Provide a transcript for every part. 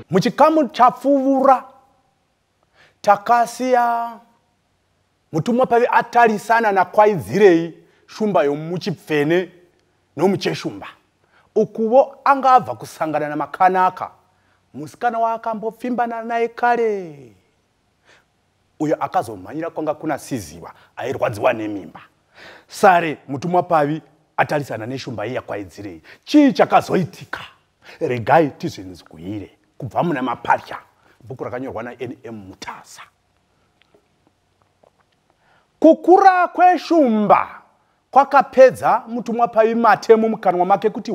Muchikamu chapfuvura takasiya mutumwa pavi atarisana na kwaidzirei shumba yomuchipfene nomucheshumba. Ukuvo anga abva kusangana na makanaka. Musikana waakambopfimbana naye kare. Uyo akazomhanyira kwanga kuna Siziwa airwadziwa nemimba. Sare mutumwa pavi atarisana neshumba iya kwaidzirei. Chii chakazoitika? Regai tizvinzwire kubva muna Mapatya, bhuku rakanyorwa naNM Mutasa. Kukura kweshumba kwakapedza mutumwa pavi matemo mukanwa make kuti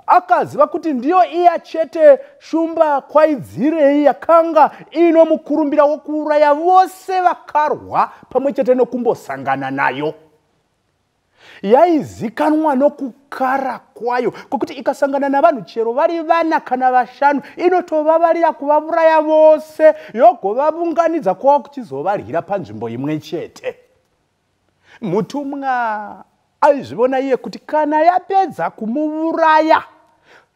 akaziva kuti ndiyo iya chete shumba kwaidzirei yakanga ino mukurumbira wokuuraya vose vakarwa pamwe chete nokumbosangana nayo. Yaizikanwa nokukara kwayo kwekuti ikasangana navanhu chero vari vana kana vashanu inotovavarira kuvauraya vose yogovavunganidza kwava kuchizovaryira panzvimbo imwe chete. Mutumwa aizvivona iye kuti kana yapedza kumuuraya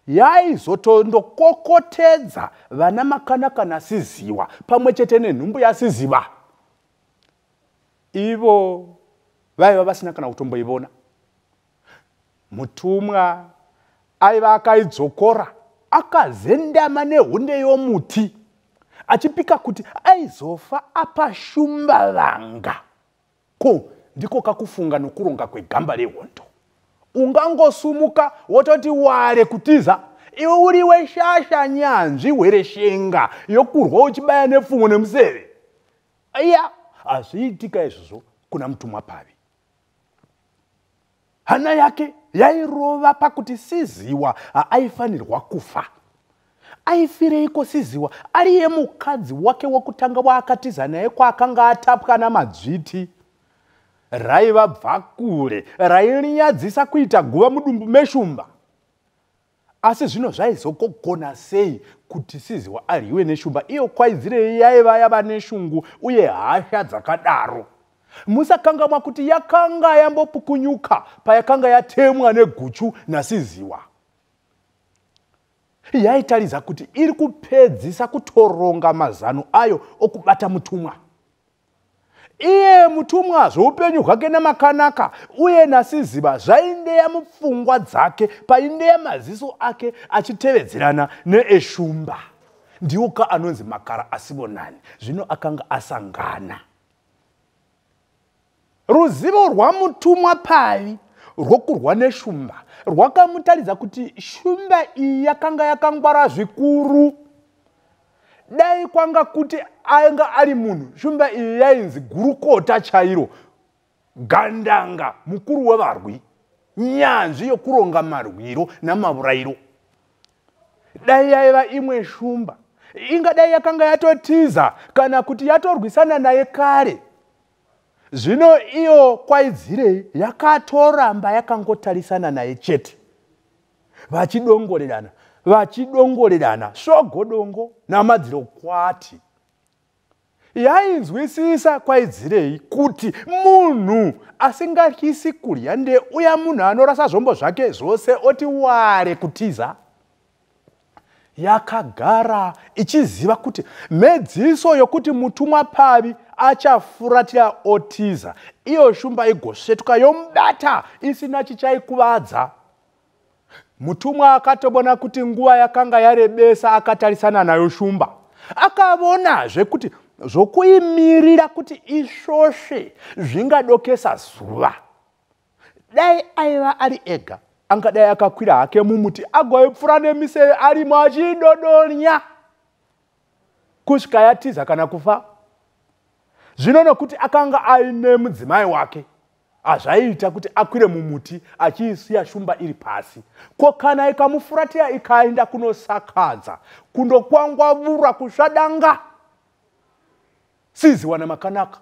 yaizotondokokotedza vana makanaka naSiziwa pamwe chete nenhumbu yaSiziwa. Ivo vaiva vasina kana kutomboivona. Mutumwa aiva akaidzokora akazendama nehunde yomuti achipika kuti aizofa apa shumba vanga. Ko ndiko kakufunga nokuronga kwegamba rehondo. Ungangosumuka wototi ware kutiza iwe uri weshasha nyanzvi wereshenga yokurwa uchibaya nepfumo nemuseve. Iya azviitika izvozvo kuna mutumwa pavi. Hana yake yairova pakuti Siziwa aifanirwa kufa. Aifireiko Siziwa ariye mukadzi wake wokutanga waakatiza naye kwaakanga atapwa namadzviti? Raiva bva kure, rairinyadzisa kuita guva mudumbu meshumba. Asi zvino zvaizogona sei kuti Siziwa aryiwe neshumba iyo kwaidzirei yaiva yava neshungu uye hasha dzakadaro? Musakangamwa kuti yakanga yambopukunyuka payakanga yatemwa neguchu naSiziwa. Yaitaridza kuti iri kupedzisa kutoronga mazano ayo okubata mutumwa. Iye mutumwa zvoupenyu hwake namakanaka uye naSiziwa zvaindeya mupfungwa dzake paindeya maziso ake achitevedzerana neeshumba. Ndiwo ka anonzi makara asivonani. Zvino akanga asangana. Ruzivo rwamutumwa pavi rwokurwa neshumba rwakamutaridza kuti shumba iyi yakanga yakangwara zvikuru. Dai kwanga kuti anga ari munhu, shumba iyi yainzi gurukota chairo, gandanga, mukuru wevarwi, nyanzvi yokuronga marwiro namavurayiro. Dai yaiva imwe shumba, ingadai yakanga yatotiza kana kuti yatorwisana naye kare. Zvino iyo kwaidzirei yakatoramba yakangotarisana naye chete. Vachidongorerana svogodongo namadziro kwati. Yainzwisisa kwaidzirei kuti munhu asingatyisi kurya ndeuya munhu anorasa zvombo zvake zvose oti ware kutiza. Yakagara ichiziva kuti medziso yokuti mutumwa pavi achafuratira otiza, iyo shumba igosvetuka yomubata isina chichaikuvadza. Mutumwa akatobona kuti nguva yakanga yarebesa akatarisana nayo shumba. Akavonazve kuti zvokuimirira kuti ishoshe zvingadokesa zuva. Dai aiva ari ega, angadai akakwira hake mumuti agoipfura nemiseve arimo achidodonya kusvika yatiza kana kufa. Zvino nokuti akanga aine mudzimai wake, azvaita kuti akwire mumuti achiisiya shumba iri pasi. Ko kana ikamufuratira ikaenda kunosakadza, kundokwangwavura kusvadanga Siziwa namakanaka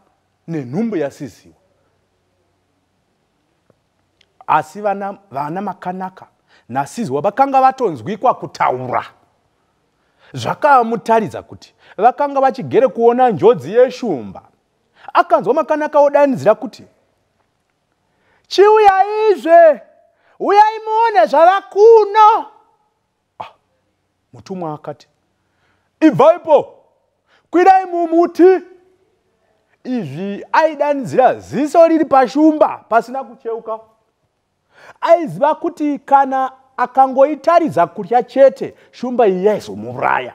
nenhumbu yaSiziwa. Asi vana makanaka naSiziwa vakanga vatonzwikwa kutaura. Zvakamutaridza kuti vakanga vachigere kuona njodzi yeshumba. Akanzwa makanaka odanidzira kuti, chiuyaizve, uyai muone zvava kuno. Mutumwa akati, ibvaipo, kwirai mumuti. Izvi aidanidzira ziso riri pashumba pasina kucheuka. Aiziva kuti kana akangoitaridza kudya chete, shumba iyi yaizomuraya.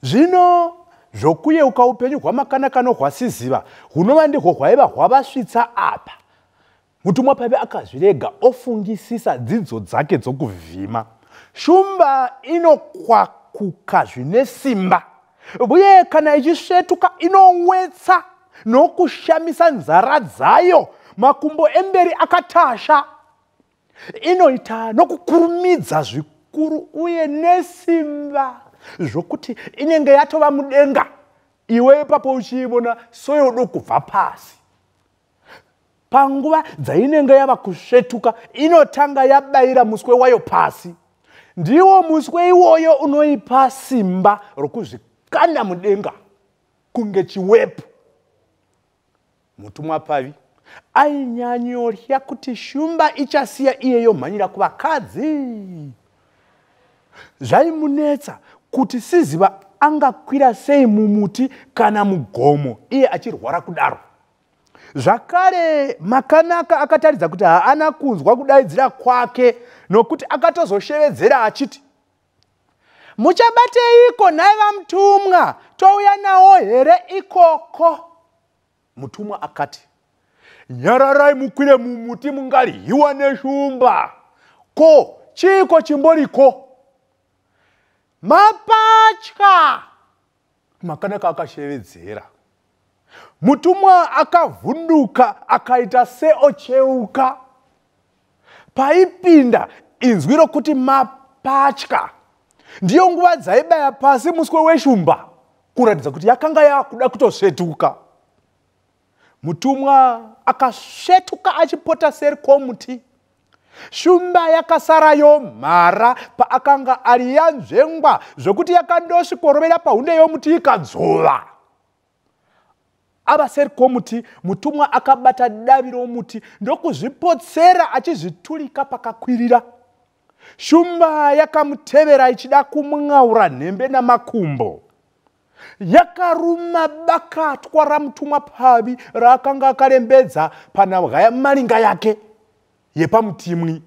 Zvino zvokuyeuka upenyu hwamakanaka nohwasiziva hunova ndihwo hwaiva hwavasvitsa apa. Mutumwa Pavi akazvirega ofungisisa dzidzo dzake dzokuvhima. Shumba inokwakuka zvine simba, uye kana ichisvetuka inowetsa nokushamisa nzara dzayo, makumbo emberi akatasha. Inoita nokukurumidza zvikuru uye nesimba zvokuti inenge yatova mudenga, iwe ipapo uchiibona soyodo kubva pasi. Panguva dzainenge yava kusvetuka, inotanga yabayira muswe wayo pasi. Ndiwo muswe iwoyo unoipa simba rokuzvikanda mudenga kunge chiwepu. Mutumwa Pavi ainyanyorya kuti shumba ichasiya iyeyo mhanyira kuvakadzi. Zvaimunetsa kuti Siziva angakwira sei mumuti kana mugomo iye achirwara kudaro. Zvakare Makanaka akataridza kuti haana kunzwa kudaidzira kwake, nokuti akatozoshevedzera achiti, muchabateiko nhai vamutumwa, touya nawo here ikoko? Mutumwa akati, nyararai mukwire mumuti mungaryiwa neshumba. Ko, chiko chimboriko? Mapatya. Makanaka akashevedzera. Mutumwa akavhunduka akaita seocheuka. Paipinda inzwi rokuti mapatya, ndiyo nguva dzaibaya pasi muswe weshumba, kuratidza kuti yakanga yakuda kutosvetuka. Mutumwa akasvetuka achipota seri kwomuti. Shumba yakasarayo mhara paakanga ari yanzvengwa zvokuti yakandosvikorovera pahunde yomuti ikadzova. Ava seri kwomuti, mutumwa akabata davi romuti ndokuzvipotsera achizviturika pakakwirira. Shumba yakamutevera ichida kumwaura nhembe namakumbo. Yakaruma bakatwa ramutumwa Pavi raakanga akarembedza panhapwa yamaringa yake yepamutimwi.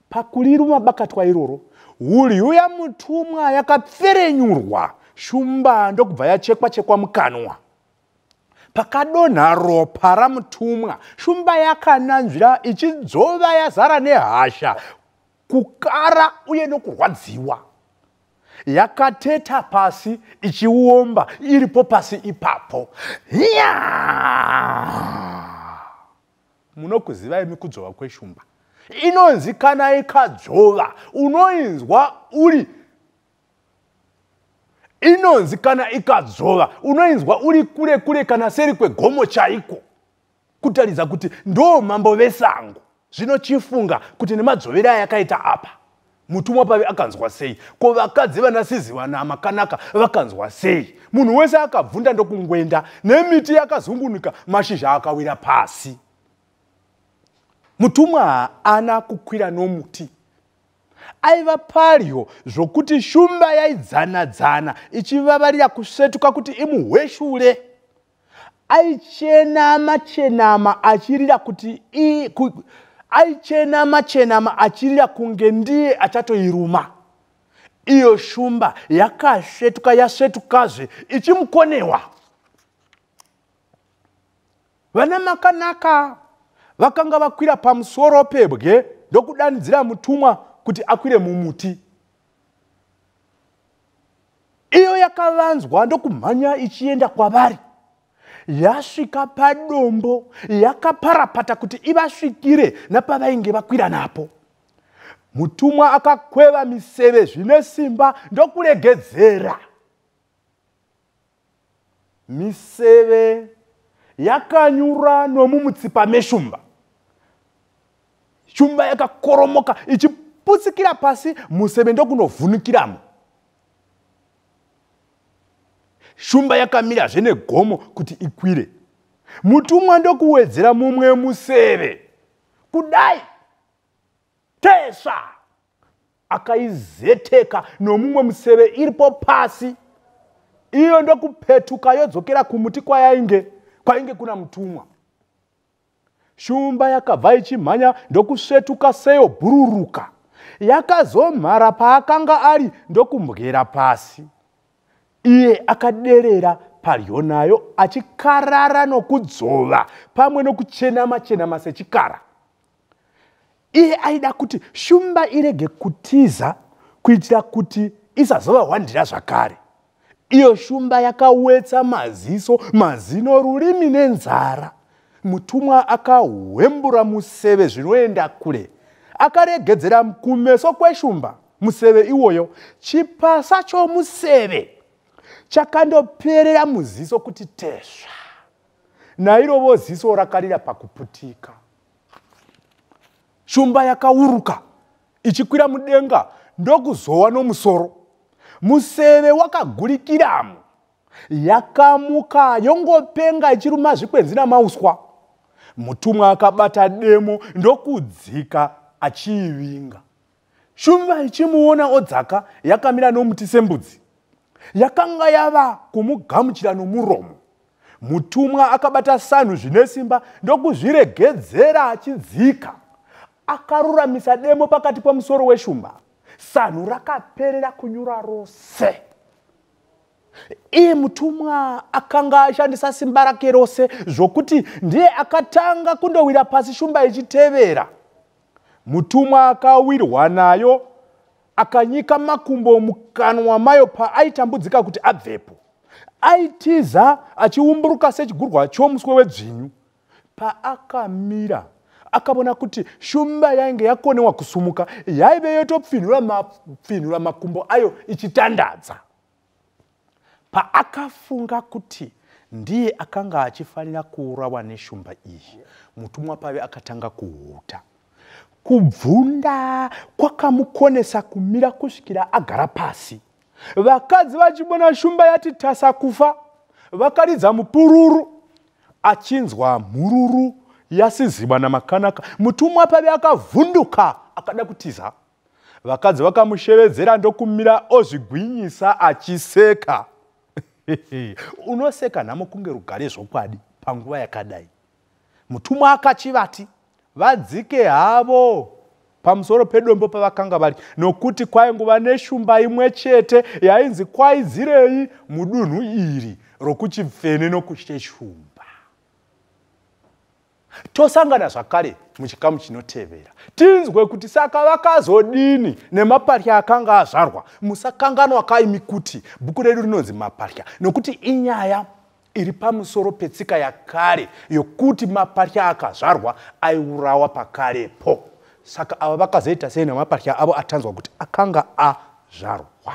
Pakuriruma bakatwa iroro, huryu yamutumwa yakapferenyurwa, shumba ndokubva yachekwa-chekwa mukanwa. Pakadonha ropa ramutumwa, shumba yakananzvira ichidzova yazara nehasha, kukara uye nokurwadziwa. Yakateta pasi ichiomba iripo pasi ipapo. Munokuziva imi kudzova kweshumba. Inonzi kana ikadzova, unoinzwa uri. Inonzi kana ikadzova, unoinzwa uri kure kure kana seri kwegomo chaiko. Kutaridza kuti ndo mambo vesango. Zvino chifunga kuti nemadzovera yakaita apa. Mutumwa Pavi akanzwa sei? Ko vakadzi vanaSiziva naMakanaka vakanzwa sei? Munhu wese akabvunda ndokungwenda, nemiti yakazungunuka, mashizha akawira pasi. Mutumwa ana kukwira nomuti. Aiva paryo zvokuti shumba yaidzana-dzana ichivavarira kusvetuka kuti imuhweshure. Aichenama-chenama achirira kuti aichenama-chenama achirira kunge ndiye achatoiruma. Iyo shumba yakasvetuka yasvetukazve ichimukonewa. Vana Makanaka vakanga vakwira pamusoro pebwe ndokudanidzira mutumwa kuti akwire mumuti. Iyo yakavanzwa ndokumhanya ichienda kwavari. Yasvika padombo, yakaparapata kuti ivasvikire napavainge vakwira napo. Mutumwa akakweva miseve zvine simba ndokuregedzera. Miseve yakanyura nomumutsipa meshumba. Shumba yakakoromoka ichiputsikira pasi, museve ndokunovhunukiramo. Shumba yakamira zvene gomo kuti ikwire. Mutumwa ndokuwedzera mumwe museve. Kudai Tesha akaizeteka nomumwe museve iripo pasi. Iyo ndokupetuka yodzokera kumuti kwainge kuna mutumwa. Shumba yakabva ichimhanya ndokusvetuka seyo bhururuka. Yakazomhara paakanga ari ndokumbyera pasi. Iye akaderera padyo nayo achikarara nokudzova pamwe nokuchenama sechikara. Iye aida kuti shumba irege kutiza kuitira kuti isazovahwandira zvakare. Iyo shumba yakawetsa maziso, mazino, rurimi nenzara. Mutumwa akahwembura museve zvinoenda kure. Akaregedzera kumeso kweshumba museve iwoyo. Chipasa chomuseve chakandoperera muziso kuti tesha. Nairovo ziso rakarira pakuputika. Shumba yakauruka ichikwira mudenga ndokuzowa nomusoro. Museve wakagurikiramo. Yakamuka yongopenga ichiruma zvikwenzi namauswa. Mutumwa akabata demo ndokudzika achiivinga. Shumba ichimuona odzaka yakamira nomuti sembudzi. Yakanga yava kumugamuchira nomuromo. Mutumwa akabata sanhu zvine simba ndokuzviregedzera achidzika. Akaruramisa demo pakati pamusoro weshumba. Sanhu rakaperera kunyura rose. Iye mutumwa akanga ashandisa simba rake rose zvokuti ndiye akatanga kundowira pasi shumba ichitevera. Mutumwa akawirwa nayo akanyika makumbo mukanwa mayo paaitambudzika kuti abvepo. Aitiza achiumburuka sechigurwa chomuswe wedzvinyu. Paakamira akaona kuti shumba yainge yakonewa kusumuka, yaive yotopfinhura makumbo ayo ichitandadza. Paakafunga kuti ndiye akanga achifanira kuurawa neshumba iyi, mutumwa pave akatanga kuhuta. Kubvunda kwakamukonesa kumira kusvikira agara pasi. Vakadzi vachibona shumba yati tasa kufa, vakaridza mupururu. Achinzwa mururu yasiziba namakanaka, mutumwa pave akavhunduka akada kutiza. Vakadzi vakamushevedzera ndokumira ozvigwinyisa achiseka. Unoseka nhamo kunge rugare zvokwadi panguva yakadai. Mutumwa akachivati vadzike havo pamusoro pedombo pavakanga vari, nokuti kwainguva neshumba imwe chete yainzi kwaizirei mudunhu iri rokuchifene nokucheshumba. Tosangana zvakare muchikamu chinotevera. Tinzwe kuti saka vakazodini nemapatya akanga azvarwa. Musakanganwa kaimi kuti bhuku redu rinonzi Mapatya, nokuti inyaya iri pamusoro petsika yakare yokuti mapatya akazvarwa aiurawa pakarepo. Saka ava vakazoita sei nemapatya avo atanzwa kuti akanga azvarwa.